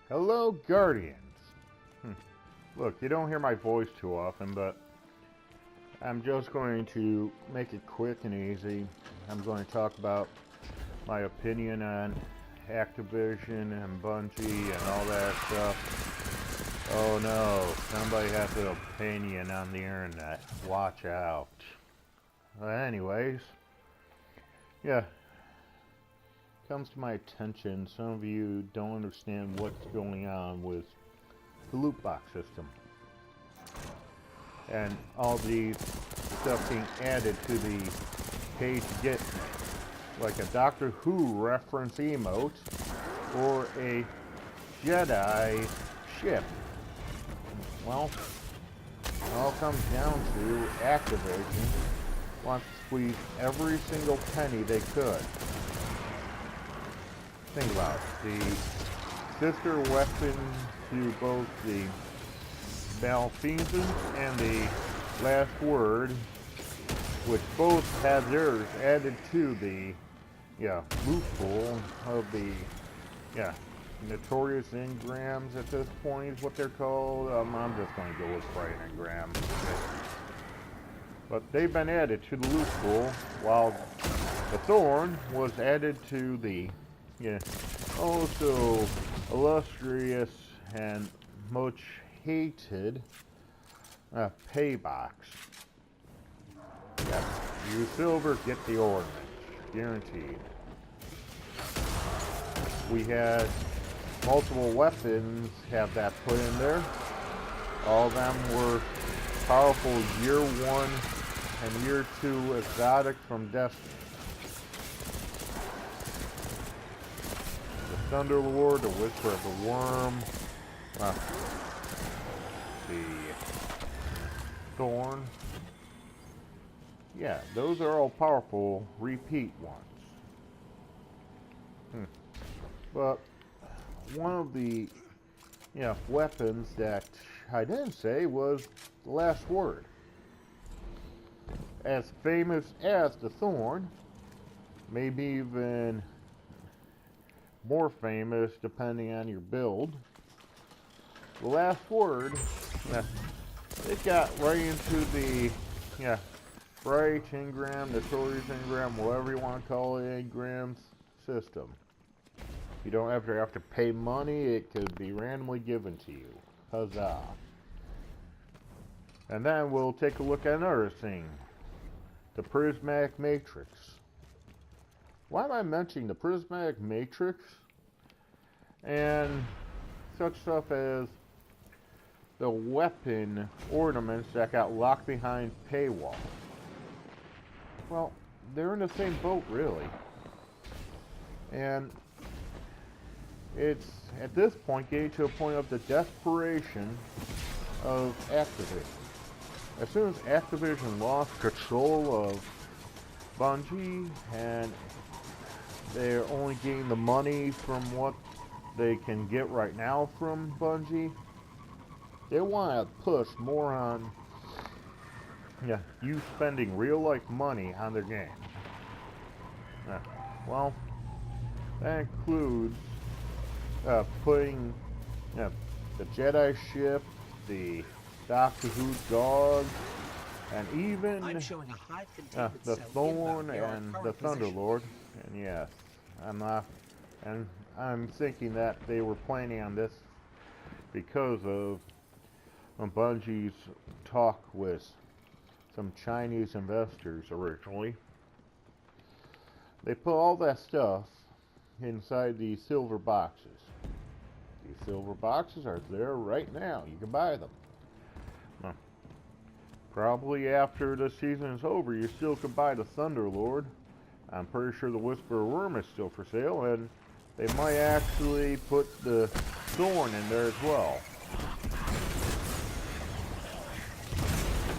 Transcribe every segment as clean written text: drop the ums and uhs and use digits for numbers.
Hello, Guardians. Look, you don't hear my voice too often, but I'm just going to make it quick and easy. I'm going to talk about my opinion on Activision and Bungie and all that stuff. Oh no, somebody has an opinion on the internet. Watch out. Anyways, yeah. Comes to my attention, some of you don't understand what's going on with the loot box system and all these stuff being added to the pay to get, like a Doctor Who reference emote or a Jedi ship. Well, it all comes down to Activision wants to squeeze every single penny they could. Think about it. The sister weapon to both the Malfeasance and the Last Word, which both have theirs added to the loot pool of the notorious engrams at this point is what they're called. I'm just going to go with Bright engram. But they've been added to the loot pool, while the Thorn was added to the also illustrious and much hated pay box. You silver, get the ornament, guaranteed. We had multiple weapons have that put in there. All of them were powerful year 1 and year 2 exotics from Destiny. Thunderlord, the Whisper of the Worm, the Thorn. Yeah, those are all powerful repeat ones. But one of the weapons that I didn't say was the Last Word. As famous as the Thorn, maybe even more famous depending on your build. The Last Word, it got right into the Bright engram, Notorious engram, whatever you want to call it, engram system. You don't ever have to pay money, it could be randomly given to you. Huzzah. And then we'll take a look at another thing. The Prismatic Matrix. Why am I mentioning the Prismatic Matrix and such stuff as the weapon ornaments that got locked behind paywall? Well, they're in the same boat, really. And it's, at this point, getting to a point of the desperation of Activision. As soon as Activision lost control of Bungie and they're only getting the money from what they can get right now from Bungie, they want to push more on you spending real life money on their game. Well, that includes putting the Jedi ship, the Doctor Who dog, and even the Thorn and the Thunderlord. And yes, I'm thinking that they were planning on this because of Bungie's talk with some Chinese investors originally. They put all that stuff inside these silver boxes. These silver boxes are there right now. You can buy them. Probably after the season is over, you still can buy the Thunderlord. I'm pretty sure the Whisper of Worm is still for sale, and they might actually put the Thorn in there as well.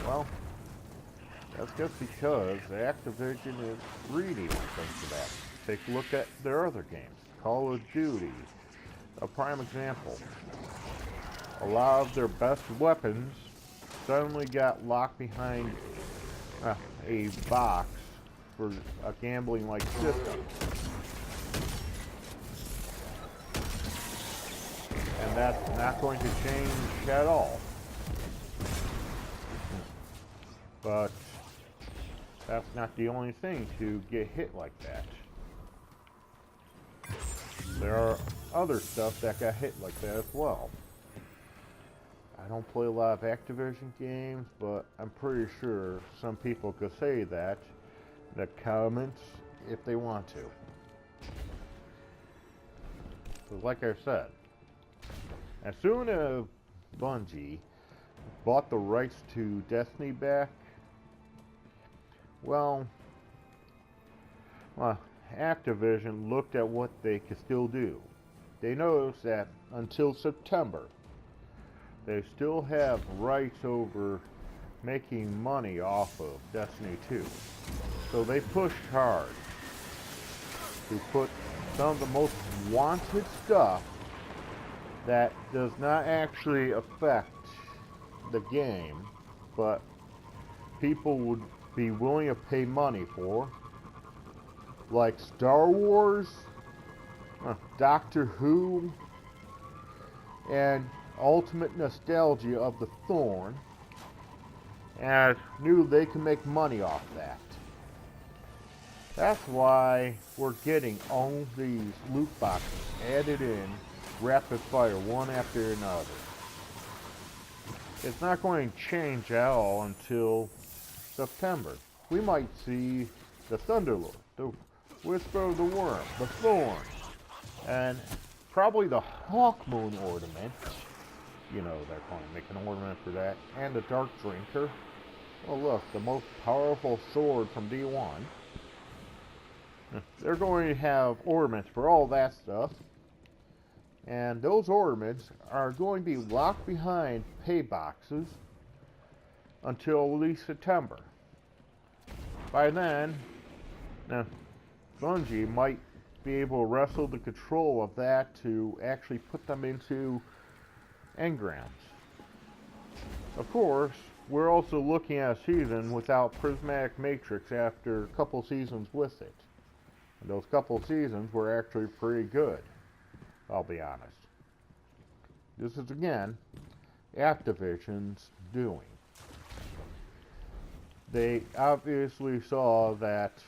Well, that's just because Activision is greedy when it comes to that. Take a look at their other games. Call of Duty, a prime example. A lot of their best weapons suddenly got locked behind a box for a gambling-like system. that's not going to change at all. But that's not the only thing to get hit like that. There are other stuff that got hit like that as well. I don't play a lot of Activision games, but I'm pretty sure some people could say that in the comments if they want to. So like I said, as soon as Bungie bought the rights to Destiny back, well, Activision looked at what they could still do. They noticed that until September, they still have rights over making money off of Destiny 2. So they pushed hard to put some of the most wanted stuff that does not actually affect the game, but people would be willing to pay money for, like Star Wars, Doctor Who, and ultimate nostalgia of the Thorn, and knew they could make money off that. That's why we're getting all these loot boxes added in rapid fire, one after another. It's not going to change at all until September. We might see the Thunderlord, the Whisper of the Worm, the Thorn, and probably the Hawkmoon ornament. You know, they're going to make an ornament for that. And the Dark Drinker. Well, look, the most powerful sword from D1. They're going to have ornaments for all that stuff. And those ornaments are going to be locked behind pay boxes until at least September. By then, Bungie might be able to wrestle the control of that to actually put them into engrams. Of course, we're also looking at a season without Prismatic Matrix after a couple seasons with it. And those couple seasons were actually pretty good, I'll be honest. This is, again, Activision's doing. They obviously saw that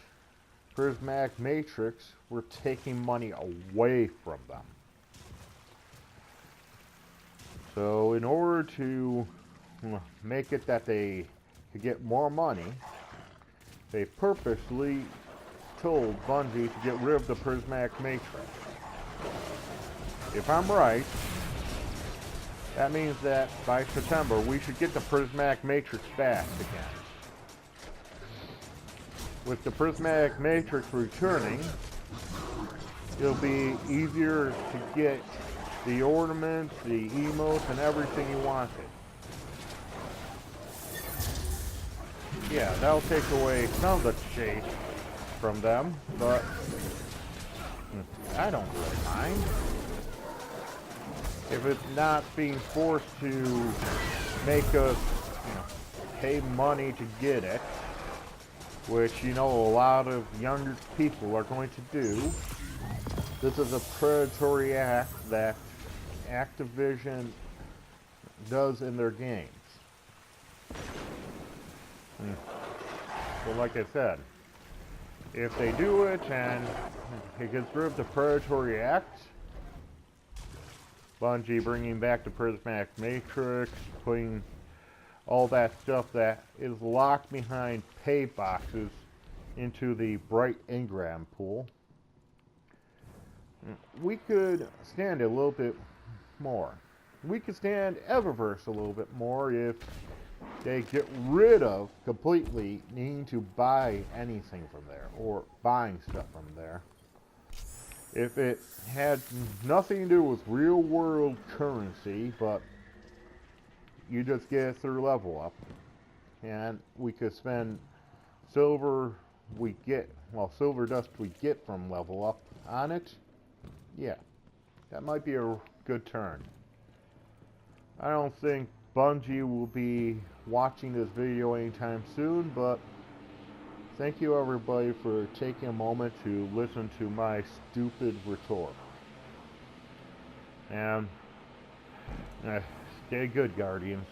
Prismatic Matrix were taking money away from them. So in order to make it that they could get more money, they purposely told Bungie to get rid of the Prismatic Matrix. If I'm right, that means that by September we should get the Prismatic Matrix back again. With the Prismatic Matrix returning, it'll be easier to get the ornaments, the emotes, and everything you wanted. Yeah, that'll take away some of the chase from them, but I don't really mind. If it's not being forced to make us, pay money to get it, which, a lot of younger people are going to do. This is a predatory act that Activision does in their games. Well, like I said, if they do it and it gets rid of the predatory act, Bungie bringing back the Prismatic Matrix, putting all that stuff that is locked behind pay boxes into the Bright Engram pool, we could stand a little bit more. We could stand Eververse a little bit more if they get rid of completely needing to buy anything from there or buying stuff from there. If it had nothing to do with real world currency, but you just get it through level up, and we could spend silver dust we get from level up on it, yeah, that might be a good turn. I don't think Bungie will be watching this video anytime soon, but thank you everybody for taking a moment to listen to my stupid retort. And Stay good, Guardians.